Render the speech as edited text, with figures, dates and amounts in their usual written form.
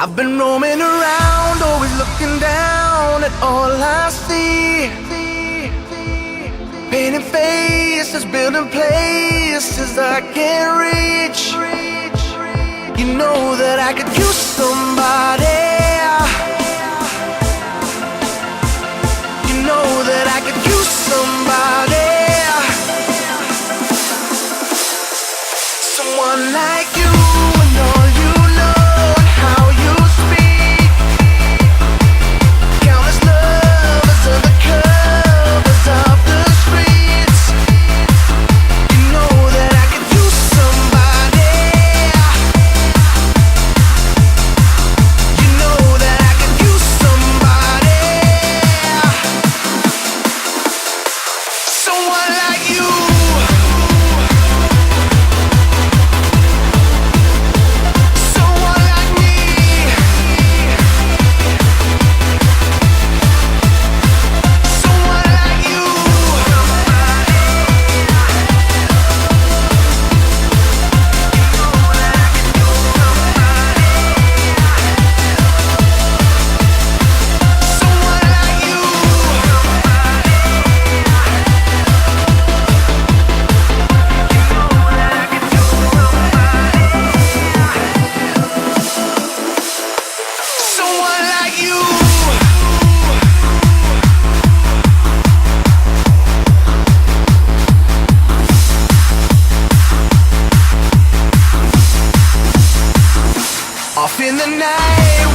I've been roaming around, always looking down at all I see. Painting faces, building places I can't reach. You know that I could use somebody. You know that I could use somebody. Someone like you and all you know and how you speak. Countless lovers of the covers of the streets. You know that I could use somebody. You know that I could use somebody. Someone like you. Off in the night,